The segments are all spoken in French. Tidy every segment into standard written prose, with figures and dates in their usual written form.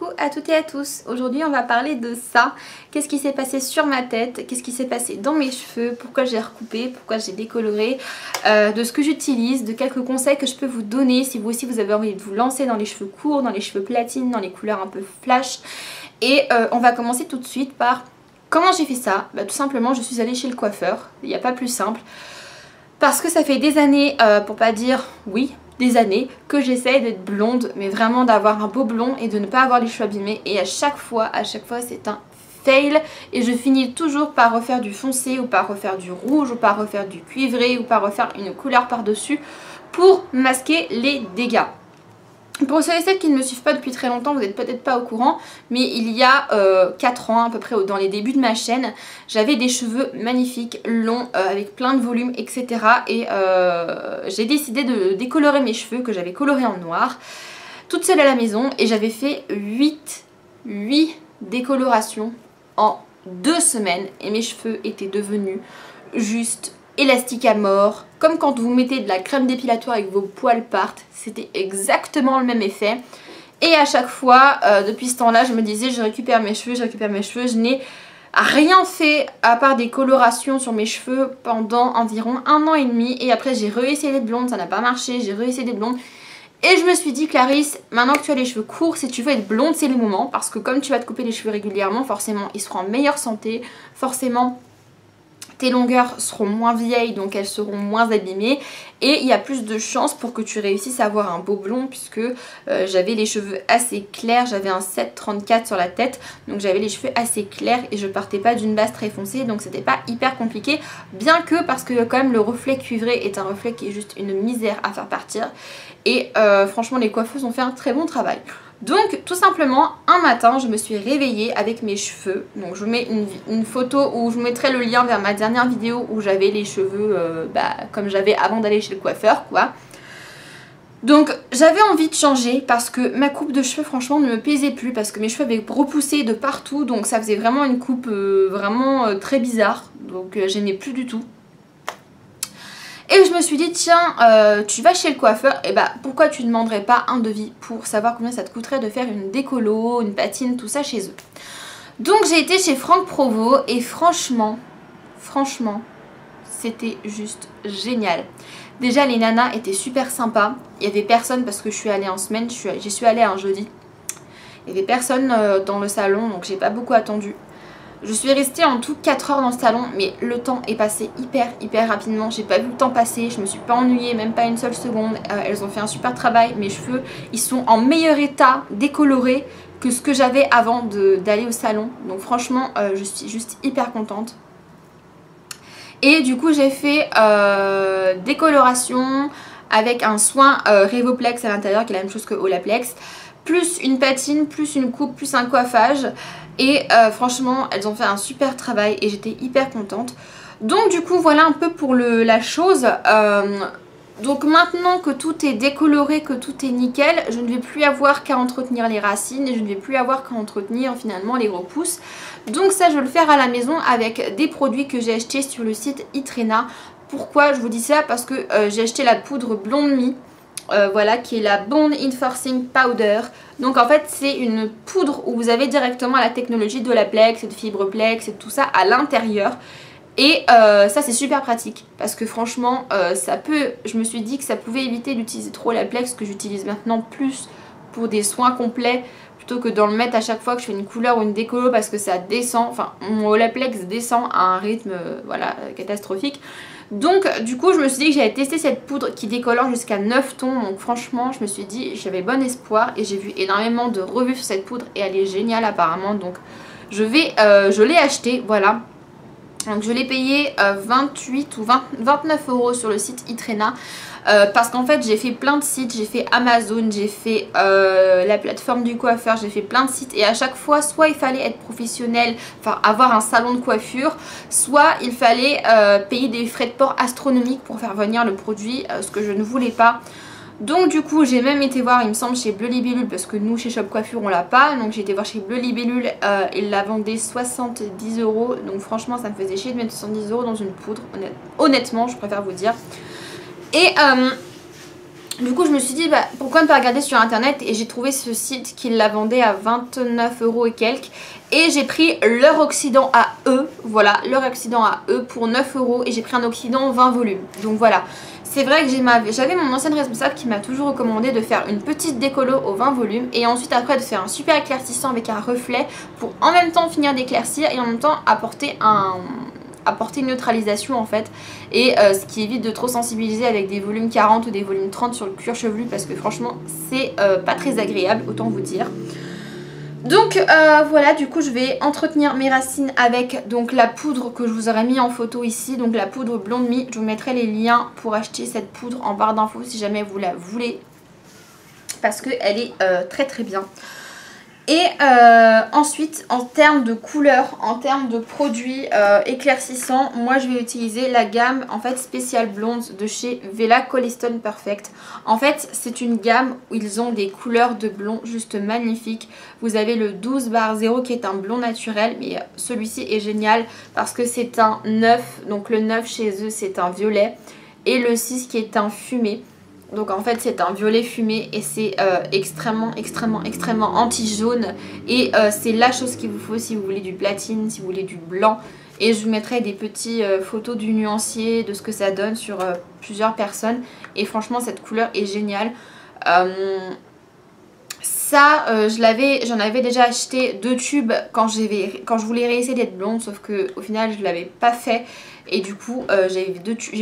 Coucou à toutes et à tous. Aujourd'hui on va parler de ça. Qu'est-ce qui s'est passé sur ma tête, qu'est-ce qui s'est passé dans mes cheveux, pourquoi j'ai recoupé, pourquoi j'ai décoloré, de ce que j'utilise, de quelques conseils que je peux vous donner si vous aussi vous avez envie de vous lancer dans les cheveux courts, dans les cheveux platine, dans les couleurs un peu flash. Et on va commencer tout de suite par comment j'ai fait ça. Tout simplement je suis allée chez le coiffeur, il n'y a pas plus simple. Parce que ça fait des années, pour pas dire oui, des années que j'essaye d'être blonde, mais vraiment d'avoir un beau blond et de ne pas avoir les cheveux abîmés, et à chaque fois c'est un fail et je finis toujours par refaire du foncé ou par refaire du rouge ou par refaire du cuivré ou par refaire une couleur par dessus pour masquer les dégâts. Pour ceux et celles qui ne me suivent pas depuis très longtemps, vous n'êtes peut-être pas au courant, mais il y a 4 ans à peu près, dans les débuts de ma chaîne, j'avais des cheveux magnifiques, longs, avec plein de volume, etc. Et j'ai décidé de décolorer mes cheveux, que j'avais colorés en noir, toute seule à la maison, et j'avais fait 8 décolorations en 2 semaines, et mes cheveux étaient devenus juste élastique à mort, comme quand vous mettez de la crème dépilatoire et que vos poils partent, c'était exactement le même effet. Et à chaque fois, depuis ce temps-là, je me disais je récupère mes cheveux, je n'ai rien fait à part des colorations sur mes cheveux pendant environ 1 an et demi. Et après j'ai réessayé d'être blonde, ça n'a pas marché, j'ai réessayé d'être blonde. Et je me suis dit Clarisse, maintenant que tu as les cheveux courts, si tu veux être blonde, c'est le moment. Parce que comme tu vas te couper les cheveux régulièrement, forcément ils seront en meilleure santé, forcément tes longueurs seront moins vieilles, donc elles seront moins abîmées, et il y a plus de chances pour que tu réussisses à avoir un beau blond, puisque j'avais les cheveux assez clairs, j'avais un 7,34 sur la tête, donc j'avais les cheveux assez clairs et je partais pas d'une base très foncée, donc c'était pas hyper compliqué, bien que parce que quand même le reflet cuivré est un reflet qui est juste une misère à faire partir, et franchement les coiffeuses ont fait un très bon travail. Donc tout simplement un matin je me suis réveillée avec mes cheveux, donc je vous mets une photo où je vous mettrai le lien vers ma dernière vidéo où j'avais les cheveux comme j'avais avant d'aller chez le coiffeur quoi. Donc j'avais envie de changer parce que ma coupe de cheveux franchement ne me plaisait plus, parce que mes cheveux avaient repoussé de partout, donc ça faisait vraiment une coupe vraiment très bizarre, donc j'aimais plus du tout. Et je me suis dit tiens tu vas chez le coiffeur, et pourquoi tu ne demanderais pas un devis pour savoir combien ça te coûterait de faire une décolo, une patine, tout ça chez eux. Donc j'ai été chez Franck Provo et franchement c'était juste génial. Déjà les nanas étaient super sympas, il y avait personne parce que je suis allée en semaine, j'y suis allée un jeudi. Il y avait personne dans le salon, donc j'ai pas beaucoup attendu. Je suis restée en tout 4 heures dans le salon, mais le temps est passé hyper rapidement. J'ai pas vu le temps passer, je me suis pas ennuyée, même pas une seule seconde. Elles ont fait un super travail, mes cheveux ils sont en meilleur état, décolorés, que ce que j'avais avant d'aller au salon. Donc franchement je suis juste hyper contente. Et du coup j'ai fait décoloration avec un soin Revoplex à l'intérieur, qui est la même chose que Olaplex, plus une patine, plus une coupe, plus un coiffage. Et franchement elles ont fait un super travail et j'étais hyper contente. Donc du coup voilà un peu pour la chose. Donc maintenant que tout est décoloré, que tout est nickel, je ne vais plus avoir qu'à entretenir les racines et je ne vais plus avoir qu'à entretenir finalement les repousses. Donc ça je vais le faire à la maison avec des produits que j'ai achetés sur le site Itrena. Pourquoi je vous dis ça? Parce que j'ai acheté la poudre Blonde Me. Voilà, qui est la Bond Enforcing Powder. Donc en fait c'est une poudre où vous avez directement la technologie de Olaplex et de Fibreplex et tout ça à l'intérieur. Et ça c'est super pratique parce que franchement je me suis dit que ça pouvait éviter d'utiliser trop Olaplex, que j'utilise maintenant plus pour des soins complets plutôt que d'en le mettre à chaque fois que je fais une couleur ou une décolo, parce que ça descend, enfin mon Olaplex descend à un rythme voilà catastrophique. Donc du coup je me suis dit que j'allais tester cette poudre qui décolore jusqu'à 9 tons. Donc franchement je me suis dit j'avais bon espoir, et j'ai vu énormément de revues sur cette poudre et elle est géniale apparemment. Donc je l'ai achetée, voilà. Donc je l'ai payé 28 ou 29 € sur le site Itrena. Parce qu'en fait j'ai fait plein de sites, j'ai fait Amazon, j'ai fait la plateforme du coiffeur, j'ai fait plein de sites, et à chaque fois soit il fallait être professionnel, enfin avoir un salon de coiffure, soit il fallait payer des frais de port astronomiques pour faire venir le produit, ce que je ne voulais pas. Donc du coup j'ai même été voir, il me semble, chez Bleu Libellule, parce que nous chez Shop Coiffure on l'a pas. Donc j'ai été voir chez Bleu Libellule, ils la vendaient 70 €. Donc franchement ça me faisait chier de mettre 70 € dans une poudre, honnêtement je préfère vous dire. Et Du coup je me suis dit bah, pourquoi ne pas regarder sur internet, et j'ai trouvé ce site qui la vendait à 29 € et quelques, et j'ai pris leur oxydant à eux, voilà, leur oxydant à eux pour 9 € et j'ai pris un oxydant 20 volumes. Donc voilà, c'est vrai que j'avais mon ancienne responsable qui m'a toujours recommandé de faire une petite décolo au 20 volumes et ensuite après de faire un super éclaircissant avec un reflet pour en même temps finir d'éclaircir et en même temps apporter une neutralisation en fait, et ce qui évite de trop sensibiliser avec des volumes 40 ou des volumes 30 sur le cuir chevelu, parce que franchement c'est pas très agréable, autant vous dire. Donc voilà, du coup je vais entretenir mes racines avec donc la poudre que je vous aurais mis en photo ici, donc la poudre Blonde Me. Je vous mettrai les liens pour acheter cette poudre en barre d'infos si jamais vous la voulez, parce qu'elle est très très bien. Et ensuite en termes de couleur, en termes de produits éclaircissants, moi je vais utiliser la gamme en fait Special Blonde de chez Vela Colestone Perfect. En fait c'est une gamme où ils ont des couleurs de blond juste magnifiques. Vous avez le 12/0 qui est un blond naturel, mais celui-ci est génial parce que c'est un 9, donc le 9 chez eux c'est un violet, et le 6 qui est un fumé. Donc en fait c'est un violet fumé et c'est extrêmement anti-jaune, et c'est la chose qu'il vous faut si vous voulez du platine, si vous voulez du blanc. Et je vous mettrai des petites photos du nuancier, de ce que ça donne sur plusieurs personnes. Et franchement cette couleur est géniale. J'en avais déjà acheté 2 tubes quand je voulais réessayer d'être blonde, sauf que au final je ne l'avais pas fait. Et du coup j'ai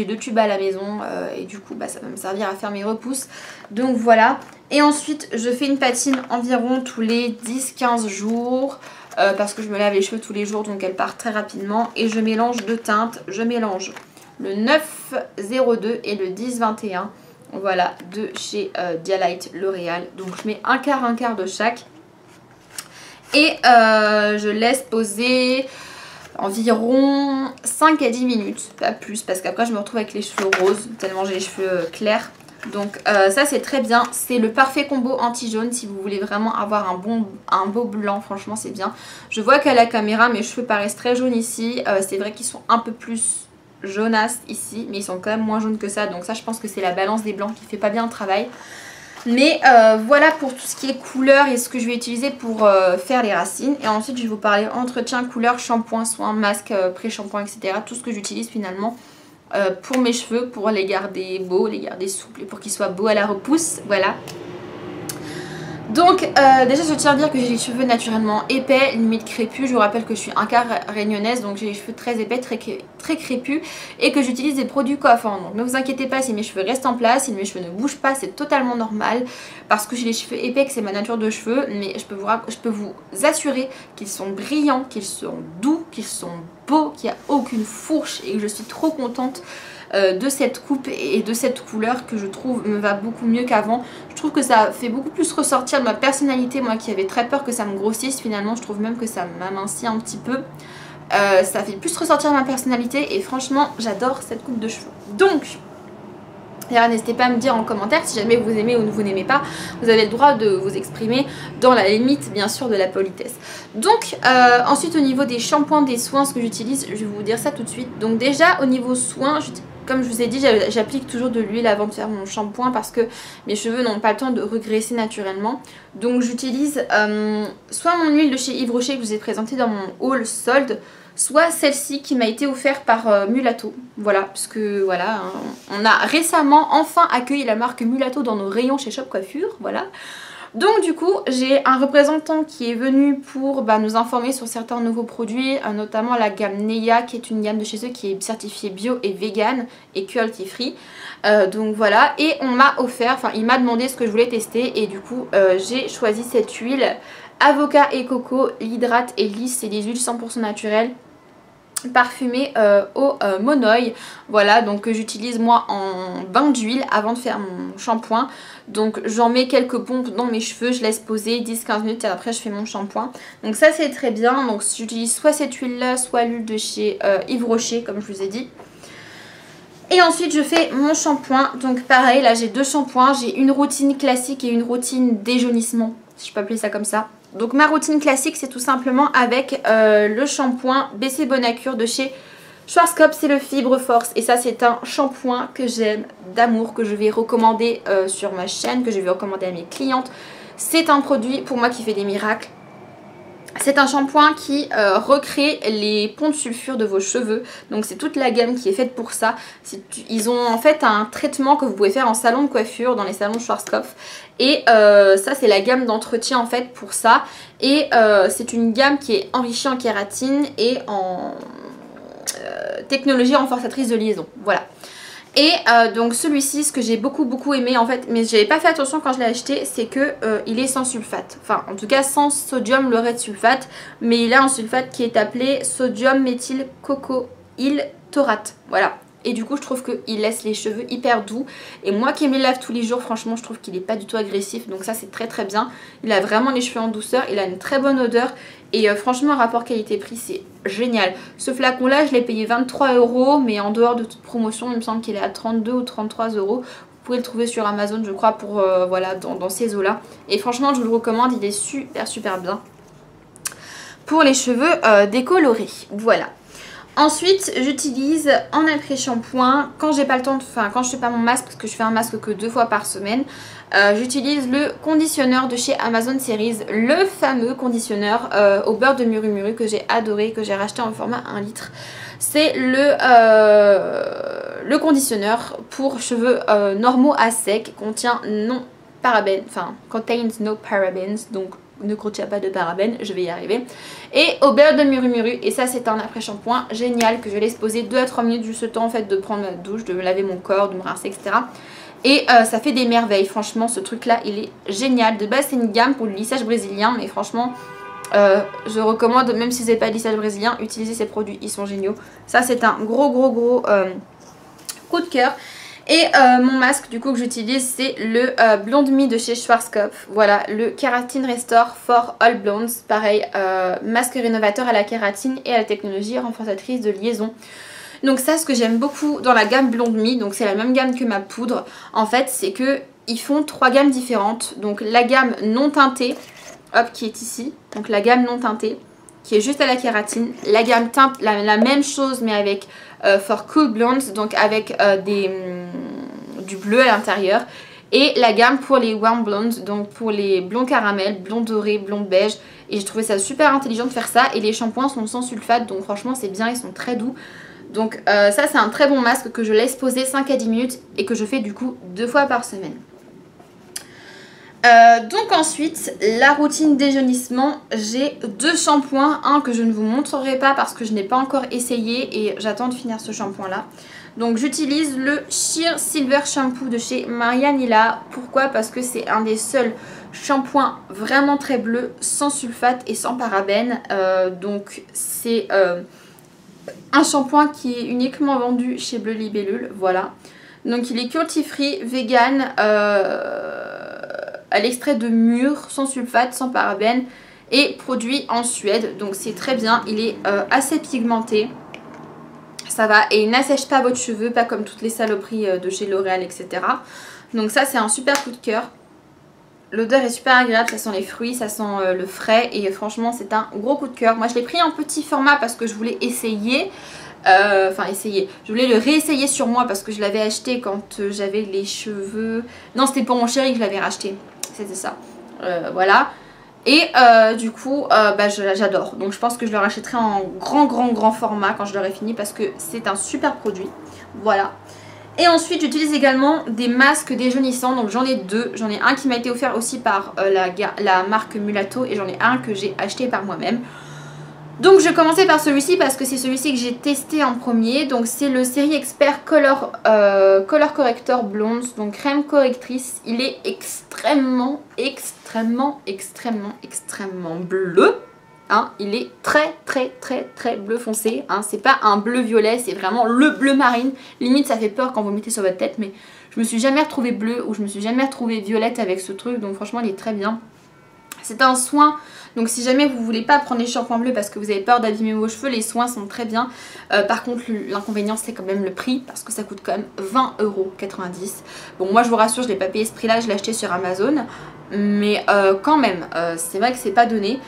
2 tubes à la maison, et du coup bah, ça va me servir à faire mes repousses. Donc voilà. Et ensuite je fais une patine environ tous les 10-15 jours. Parce que je me lave les cheveux tous les jours, donc elle part très rapidement. Et je mélange 2 teintes. Je mélange le 902 et le 1021. Voilà, de chez Dialight L'Oréal. Donc je mets un quart de chaque. Et je laisse poser environ 5 à 10 minutes, pas plus, parce qu'après je me retrouve avec les cheveux roses, tellement j'ai les cheveux clairs. Donc ça c'est très bien, c'est le parfait combo anti-jaune si vous voulez vraiment avoir un beau blanc, franchement c'est bien. Je vois qu'à la caméra mes cheveux paraissent très jaunes ici, c'est vrai qu'ils sont un peu plus jaunasses ici, mais ils sont quand même moins jaunes que ça, donc ça je pense que c'est la balance des blancs qui fait pas bien le travail. Mais voilà pour tout ce qui est couleur et ce que je vais utiliser pour faire les racines. Et ensuite je vais vous parler entretien, couleur, shampoing, soin, masque, pré-shampoing, etc. Tout ce que j'utilise finalement pour mes cheveux, pour les garder beaux, les garder souples et pour qu'ils soient beaux à la repousse. Voilà. Donc déjà je tiens à dire que j'ai les cheveux naturellement épais, limite crépus. Je vous rappelle que je suis un quart réunionnaise, donc j'ai les cheveux très épais, très crépus, et que j'utilise des produits coiffants. Donc ne vous inquiétez pas si mes cheveux restent en place, si mes cheveux ne bougent pas, c'est totalement normal parce que j'ai les cheveux épais, que c'est ma nature de cheveux. Mais je peux vous assurer qu'ils sont brillants, qu'ils sont doux, qu'ils sont beaux, qu'il n'y a aucune fourche, et que je suis trop contente de cette coupe et de cette couleur que je trouve me va beaucoup mieux qu'avant. Je trouve que ça fait beaucoup plus ressortir de ma personnalité, moi qui avais très peur que ça me grossisse. Finalement je trouve même que ça m'amincit un petit peu. Ça fait plus ressortir ma personnalité et franchement j'adore cette coupe de cheveux. Donc n'hésitez pas à me dire en commentaire si jamais vous aimez ou vous n'aimez pas. Vous avez le droit de vous exprimer dans la limite bien sûr de la politesse. Donc ensuite au niveau des shampoings, des soins, ce que j'utilise, je vais vous dire ça tout de suite. Donc déjà au niveau soins, comme je vous ai dit, j'applique toujours de l'huile avant de faire mon shampoing parce que mes cheveux n'ont pas le temps de regresser naturellement. Donc j'utilise soit mon huile de chez Yves Rocher que je vous ai présentée dans mon haul solde, soit celle-ci qui m'a été offerte par Mulato. Voilà, parce que voilà, hein, on a récemment enfin accueilli la marque Mulato dans nos rayons chez Shop Coiffure, voilà. Donc du coup j'ai un représentant qui est venu pour nous informer sur certains nouveaux produits, notamment la gamme Neia qui est une gamme de chez eux qui est certifiée bio et vegan et cruelty free. Donc voilà, et on m'a offert, enfin il m'a demandé ce que je voulais tester, et du coup j'ai choisi cette huile avocat et coco, l'hydrate et lisse, c'est des huiles 100% naturelles parfumée au monoï. Voilà, donc que j'utilise moi en bain d'huile avant de faire mon shampoing. Donc j'en mets quelques pompes dans mes cheveux, je laisse poser 10-15 minutes et après je fais mon shampoing. Donc ça c'est très bien. Donc j'utilise soit cette huile là, soit l'huile de chez Yves Rocher comme je vous ai dit. Et ensuite je fais mon shampoing. Donc pareil, là j'ai 2 shampoings, j'ai une routine classique et une routine déjaunissement, si je peux appeler ça comme ça. Donc ma routine classique c'est tout simplement avec le shampoing BC Bonacure de chez Schwarzkopf, c'est le Fibre Force et ça c'est un shampoing que j'aime d'amour, que je vais recommander sur ma chaîne, que je vais recommander à mes clientes. C'est un produit pour moi qui fait des miracles. C'est un shampoing qui recrée les ponts de sulfure de vos cheveux. Donc c'est toute la gamme qui est faite pour ça. Ils ont en fait un traitement que vous pouvez faire en salon de coiffure, dans les salons Schwarzkopf. Et ça c'est la gamme d'entretien en fait pour ça. Et c'est une gamme qui est enrichie en kératine et en technologie renforçatrice de liaison. Voilà. Et donc celui-ci, ce que j'ai beaucoup aimé en fait, mais j'avais pas fait attention quand je l'ai acheté, c'est que il est sans sulfate. Enfin en tout cas sans sodium laureth sulfate, mais il a un sulfate qui est appelé sodium méthyl cocoïl taurate. Voilà. Et du coup je trouve qu'il laisse les cheveux hyper doux. Et moi qui me les lave tous les jours, franchement je trouve qu'il est pas du tout agressif. Donc ça c'est très bien. Il a vraiment les cheveux en douceur, il a une très bonne odeur. Et franchement, rapport qualité-prix, c'est génial. Ce flacon-là, je l'ai payé 23 €, mais en dehors de toute promotion, il me semble qu'il est à 32 ou 33 €. Vous pouvez le trouver sur Amazon, je crois, pour voilà, dans ces eaux-là. Et franchement, je vous le recommande, il est super bien pour les cheveux décolorés. Voilà. Ensuite, j'utilise en après-shampoing, quand j'ai pas le temps, quand je fais pas mon masque, parce que je fais un masque que 2 fois par semaine, j'utilise le conditionneur de chez Amazon Series, le fameux conditionneur au beurre de Muru que j'ai adoré, que j'ai racheté en format 1 litre. C'est le conditionneur pour cheveux normaux à sec, contient non parabènes, enfin contains no parabens, donc ne contient pas de parabènes, je vais y arriver. Et au beurre de Muru, et ça c'est un après-shampoing génial que je laisse poser 2 à 3 minutes, juste le temps en fait de prendre ma douche, de me laver mon corps, de me rincer, etc. Et ça fait des merveilles, franchement ce truc là il est génial. De base c'est une gamme pour le lissage brésilien, mais franchement je recommande, même si vous n'avez pas de lissage brésilien, utilisez ces produits, ils sont géniaux. Ça c'est un gros coup de cœur. Et mon masque du coup que j'utilise, c'est le Blonde Me de chez Schwarzkopf. Voilà, le Keratin Restore for All Blondes. Pareil, masque rénovateur à la kératine et à la technologie renforçatrice de liaison. Donc ça, ce que j'aime beaucoup dans la gamme Blonde Me, donc c'est la même gamme que ma poudre, en fait, c'est que ils font 3 gammes différentes. Donc la gamme non teintée, hop, qui est ici. Donc la gamme non teintée, qui est juste à la kératine. La gamme teinte, la même chose, mais avec For Cool Blondes, donc avec du bleu à l'intérieur. Et la gamme pour les warm blondes, donc pour les blonds caramel, blonds dorés, blonds beige. Et j'ai trouvé ça super intelligent de faire ça. Et les shampoings sont sans sulfate, donc franchement c'est bien, ils sont très doux. Donc ça c'est un très bon masque que je laisse poser 5 à 10 minutes et que je fais du coup 2 fois par semaine. Donc ensuite, la routine déjeunissement, j'ai 2 shampoings, un que je ne vous montrerai pas parce que je n'ai pas encore essayé et j'attends de finir ce shampoing là. Donc j'utilise le Sheer Silver Shampoo de chez Marianella. Pourquoi? Parce que c'est un des seuls shampoings vraiment très bleus, sans sulfate et sans parabènes. Donc c'est un shampoing qui est uniquement vendu chez Bleu Libellule, voilà. Donc il est cruelty free, vegan, à l'extrait de mûre, sans sulfate, sans parabènes et produit en Suède. Donc c'est très bien, il est assez pigmenté, ça va, et il n'assèche pas votre cheveu, pas comme toutes les saloperies de chez L'Oréal, etc. Donc ça c'est un super coup de cœur. L'odeur est super agréable, ça sent les fruits, ça sent le frais et franchement c'est un gros coup de cœur. Moi je l'ai pris en petit format parce que je voulais essayer. Je voulais le réessayer sur moi parce que je l'avais acheté quand j'avais les cheveux... Non, c'était pour mon chéri que je l'avais racheté, c'était ça. Voilà. Et du coup, j'adore. Donc je pense que je le rachèterai en grand format quand je l'aurai fini parce que c'est un super produit. Voilà. Et ensuite j'utilise également des masques déjeunissants, donc j'en ai 2. J'en ai un qui m'a été offert aussi par la marque Mulatto et j'en ai un que j'ai acheté par moi-même. Donc je vais commencer par celui-ci parce que c'est celui-ci que j'ai testé en premier. Donc c'est le Série Expert Color Corrector Blondes, donc crème correctrice. Il est extrêmement bleu. Hein, il est très bleu foncé. Hein, c'est pas un bleu violet, c'est vraiment le bleu marine. Limite ça fait peur quand vous le mettez sur votre tête, mais je me suis jamais retrouvée bleue ou je me suis jamais retrouvée violette avec ce truc. Donc franchement il est très bien. C'est un soin Donc si jamais vous voulez pas prendre les shampoings bleus parce que vous avez peur d'abîmer vos cheveux, les soins sont très bien. Par contre l'inconvénient c'est quand même le prix parce que ça coûte quand même 20,90 €. Bon moi je vous rassure, je l'ai pas payé ce prix là, je l'ai acheté sur Amazon. Mais quand même, c'est vrai que c'est pas donné.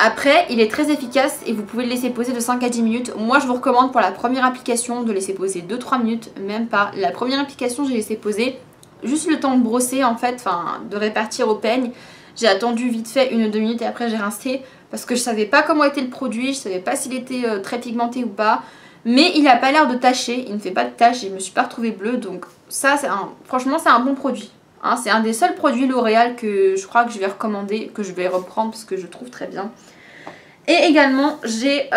Après, il est très efficace et vous pouvez le laisser poser de 5 à 10 minutes. Moi, je vous recommande pour la première application de laisser poser 2-3 minutes, même pas. La première application, j'ai laissé poser juste le temps de brosser en fait, enfin de répartir au peigne. J'ai attendu vite fait 1-2 minutes et après j'ai rincé parce que je savais pas comment était le produit, je savais pas s'il était très pigmenté ou pas. Mais il a pas l'air de tacher, il ne fait pas de taches, je me suis pas retrouvée bleue. Donc ça, franchement, c'est un bon produit. Hein, c'est un des seuls produits L'Oréal que je crois que je vais recommander, que je vais reprendre parce que je trouve très bien. Et également j'ai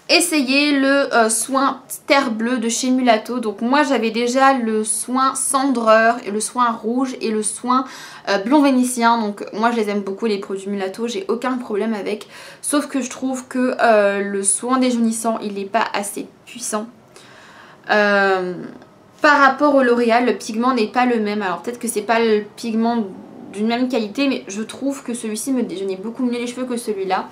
essayé le soin terre bleue de chez Mulato. Donc moi j'avais déjà le soin cendreur et le soin rouge et le soin blond vénitien. Donc moi je les aime beaucoup les produits Mulato, j'ai aucun problème avec. Sauf que je trouve que le soin déjaunissant il n'est pas assez puissant. Par rapport au L'Oréal, le pigment n'est pas le même. Alors peut-être que c'est pas le pigment d'une même qualité, mais je trouve que celui-ci me déjaunit beaucoup mieux les cheveux que celui-là.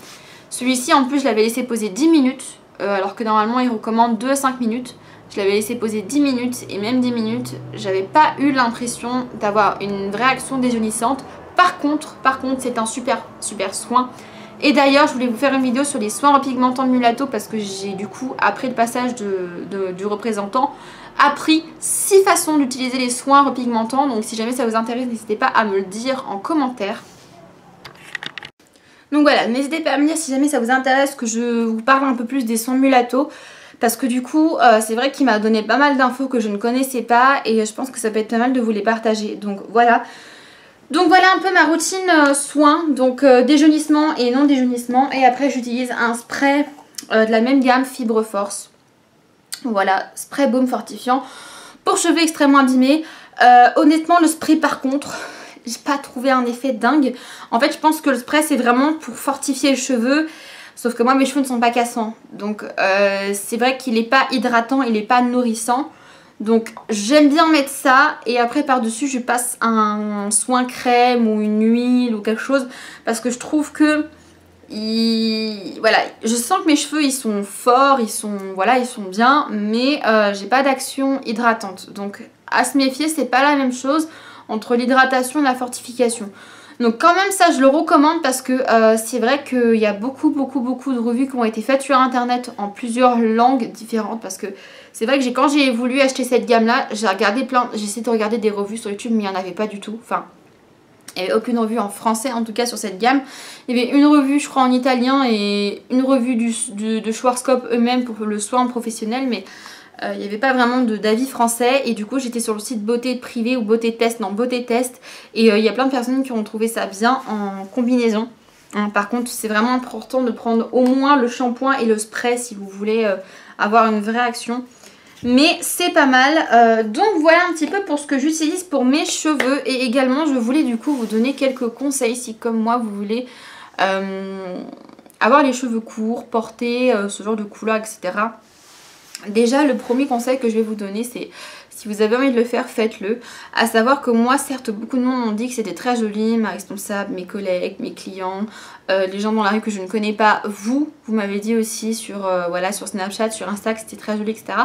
Celui-ci en plus je l'avais laissé poser 10 minutes, alors que normalement il recommande 2 à 5 minutes. Je l'avais laissé poser 10 minutes et même 10 minutes, j'avais pas eu l'impression d'avoir une vraie action déjaunissante. Par contre c'est un super soin. Et d'ailleurs je voulais vous faire une vidéo sur les soins repigmentants de Mulato parce que j'ai du coup après le passage du représentant appris 6 façons d'utiliser les soins repigmentants. Donc si jamais ça vous intéresse, n'hésitez pas à me le dire en commentaire. Donc voilà, n'hésitez pas à me dire si jamais ça vous intéresse que je vous parle un peu plus des soins Mulato. Parce que du coup, c'est vrai qu'il m'a donné pas mal d'infos que je ne connaissais pas. Et je pense que ça peut être pas mal de vous les partager. Donc voilà. Donc voilà un peu ma routine soins. Donc déjaunissement et non déjaunissement. Et après j'utilise un spray de la même gamme Fibre Force. Voilà, spray baume fortifiant pour cheveux extrêmement abîmés. Honnêtement le spray par contre, j'ai pas trouvé un effet dingue. En fait je pense que le spray c'est vraiment pour fortifier les cheveux. Sauf que moi mes cheveux ne sont pas cassants. Donc c'est vrai qu'il n'est pas hydratant, il n'est pas nourrissant. Donc j'aime bien mettre ça. Et après par dessus je passe un soin crème ou une huile ou quelque chose. Parce que je trouve que voilà, je sens que mes cheveux ils sont forts, ils sont bien, mais j'ai pas d'action hydratante. Donc à se méfier, c'est pas la même chose entre l'hydratation et la fortification. Donc quand même ça je le recommande parce que c'est vrai qu'il y a beaucoup de revues qui ont été faites sur internet en plusieurs langues différentes. Parce que c'est vrai que quand j'ai voulu acheter cette gamme là, j'ai essayé de regarder des revues sur YouTube mais il n'y en avait pas du tout. Enfin, il n'y avait aucune revue en français en tout cas sur cette gamme. Il y avait une revue je crois en italien et une revue de Schwarzkopf eux-mêmes pour le soin professionnel. Mais il n'y avait pas vraiment d'avis français. Et du coup j'étais sur le site Beauté Privée ou Beauté Test. Non, Beauté Test. Et il y a plein de personnes qui ont trouvé ça bien en combinaison. Par contre c'est vraiment important de prendre au moins le shampoing et le spray si vous voulez avoir une vraie action. Mais c'est pas mal. Donc voilà un petit peu pour ce que j'utilise pour mes cheveux. Et également je voulais du coup vous donner quelques conseils si comme moi vous voulez avoir les cheveux courts, porter ce genre de couleur, etc. Déjà le premier conseil que je vais vous donner c'est si vous avez envie de le faire, faites-le. À savoir que moi, certes, beaucoup de monde m'ont dit que c'était très joli, ma responsable, mes collègues, mes clients, les gens dans la rue que je ne connais pas. Vous m'avez dit aussi sur Snapchat, sur Insta que c'était très joli, etc.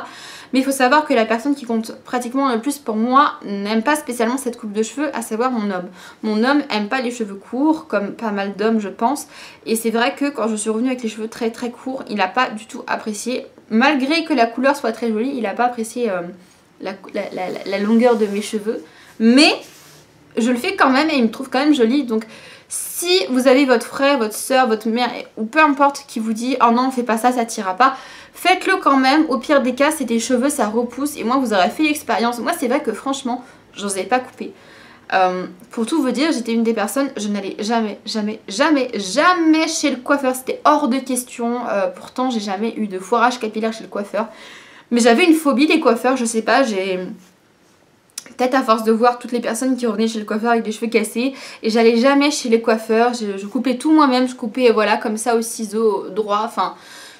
Mais il faut savoir que la personne qui compte pratiquement le plus pour moi n'aime pas spécialement cette coupe de cheveux, à savoir mon homme. Mon homme aime pas les cheveux courts, comme pas mal d'hommes je pense. Et c'est vrai que quand je suis revenue avec les cheveux très courts, il n'a pas du tout apprécié. Malgré que la couleur soit très jolie, il n'a pas apprécié la longueur de mes cheveux. Mais je le fais quand même et il me trouve quand même jolie. Donc si vous avez votre frère, votre soeur, votre mère ou peu importe qui vous dit oh non fais pas ça, ça t'ira pas, faites-le quand même. Au pire des cas c'est des cheveux, ça repousse et moi vous aurez fait l'expérience. Moi c'est vrai que franchement j'osais pas couper. Pour tout vous dire, j'étais une des personnes, je n'allais jamais chez le coiffeur, c'était hors de question. Pourtant j'ai jamais eu de foirage capillaire chez le coiffeur, mais j'avais une phobie des coiffeurs, je sais pas, j'ai peut-être à force de voir toutes les personnes qui revenaient chez le coiffeur avec des cheveux cassés, et j'allais jamais chez les coiffeurs, je coupais tout moi-même, je coupais voilà comme ça au ciseau droit, enfin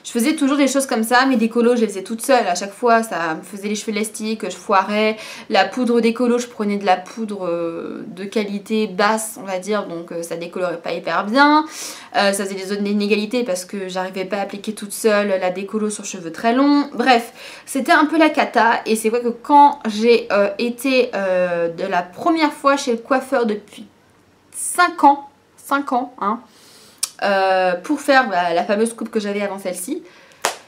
Je faisais toujours des choses comme ça, mes décolos je les faisais toute seule. À chaque fois ça me faisait les cheveux élastiques, je foirais. La poudre décolo, je prenais de la poudre de qualité basse on va dire, donc ça décolorait pas hyper bien. Ça faisait des zones d'inégalité parce que j'arrivais pas à appliquer toute seule la décolo sur cheveux très longs. Bref, c'était un peu la cata et c'est vrai que quand j'ai été de la première fois chez le coiffeur depuis 5 ans hein, pour faire la fameuse coupe que j'avais avant celle-ci,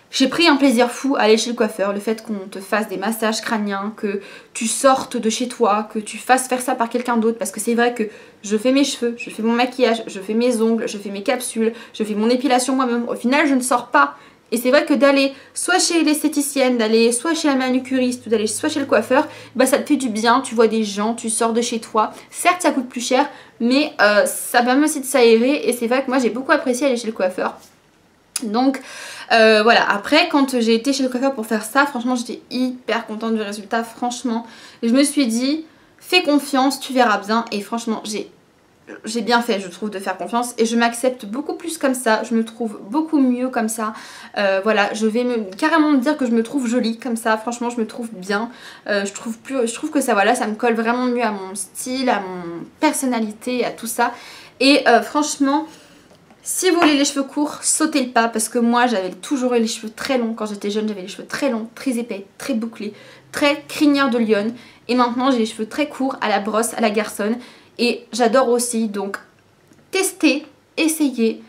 j'ai pris un plaisir fou à aller chez le coiffeur. Le fait qu'on te fasse des massages crâniens, que tu sortes de chez toi, que tu fasses faire ça par quelqu'un d'autre. Parce que c'est vrai que je fais mes cheveux, je fais mon maquillage, je fais mes ongles, je fais mes capsules, je fais mon épilation moi-même. Au final, je ne sors pas. Et c'est vrai que d'aller soit chez l'esthéticienne, d'aller soit chez la manucuriste ou d'aller soit chez le coiffeur, bah ça te fait du bien, tu vois des gens, tu sors de chez toi. Certes ça coûte plus cher, mais ça permet aussi de s'aérer et c'est vrai que moi j'ai beaucoup apprécié aller chez le coiffeur. Donc voilà, après quand j'ai été chez le coiffeur pour faire ça, franchement j'étais hyper contente du résultat, franchement. Et je me suis dit, fais confiance, tu verras bien et franchement j'ai bien fait je trouve de faire confiance et je m'accepte beaucoup plus comme ça, je me trouve beaucoup mieux comme ça. Voilà, je vais carrément me dire que je me trouve jolie comme ça, franchement je me trouve bien. Je trouve que ça voilà, ça me colle vraiment mieux à mon style, à mon personnalité, à tout ça. Et franchement, si vous voulez les cheveux courts, sautez le pas parce que moi j'avais toujours eu les cheveux très longs. Quand j'étais jeune j'avais les cheveux très longs, très épais, très bouclés, très crinière de lionne. Et maintenant j'ai les cheveux très courts à la brosse, à la garçonne. Et j'adore aussi, donc testez, essayez.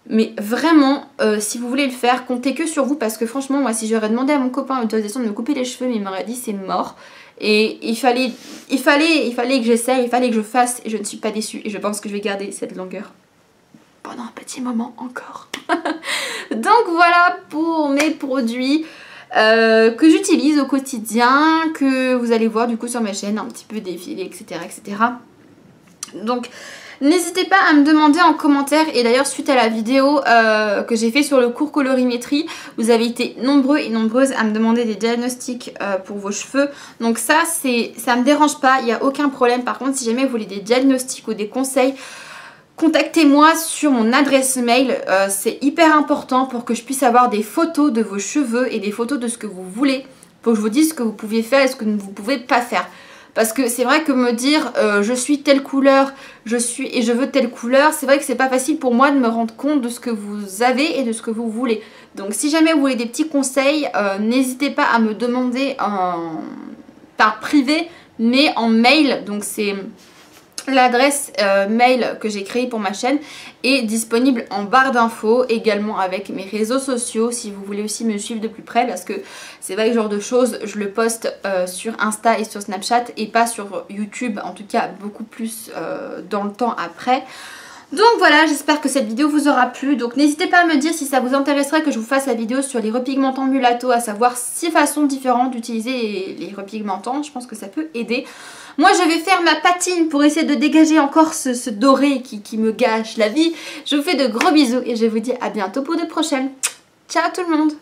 Mais vraiment, si vous voulez le faire, comptez que sur vous. Parce que franchement, moi si j'aurais demandé à mon copain l'autorisation de me couper les cheveux, mais il m'aurait dit c'est mort. Et il fallait que j'essaye, il fallait que je fasse. Et je ne suis pas déçue. Et je pense que je vais garder cette longueur pendant un petit moment encore. Donc voilà pour mes produits que j'utilise au quotidien, que vous allez voir du coup sur ma chaîne un petit peu défiler, etc. etc. Donc n'hésitez pas à me demander en commentaire, et d'ailleurs suite à la vidéo que j'ai fait sur le cours colorimétrie, vous avez été nombreux et nombreuses à me demander des diagnostics pour vos cheveux. Donc ça me dérange pas, il n'y a aucun problème. Par contre si jamais vous voulez des diagnostics ou des conseils, contactez-moi sur mon adresse mail, c'est hyper important pour que je puisse avoir des photos de vos cheveux et des photos de ce que vous voulez, pour que je vous dise ce que vous pouvez faire et ce que vous ne pouvez pas faire. Parce que c'est vrai que me dire je suis telle couleur, je veux telle couleur, c'est vrai que c'est pas facile pour moi de me rendre compte de ce que vous avez et de ce que vous voulez. Donc si jamais vous voulez des petits conseils, n'hésitez pas à me demander par privé, mais en mail. Donc c'est l'adresse mail que j'ai créée pour ma chaîne est disponible en barre d'infos, également avec mes réseaux sociaux si vous voulez aussi me suivre de plus près, parce que c'est vrai que ce genre de choses je le poste sur Insta et sur Snapchat et pas sur YouTube, en tout cas beaucoup plus dans le temps après. Donc voilà, j'espère que cette vidéo vous aura plu. Donc n'hésitez pas à me dire si ça vous intéresserait que je vous fasse la vidéo sur les repigmentants mulatto, à savoir 6 façons différentes d'utiliser les repigmentants. Je pense que ça peut aider. Moi je vais faire ma patine pour essayer de dégager encore ce doré qui me gâche la vie. Je vous fais de gros bisous et je vous dis à bientôt pour de prochaines. Ciao tout le monde!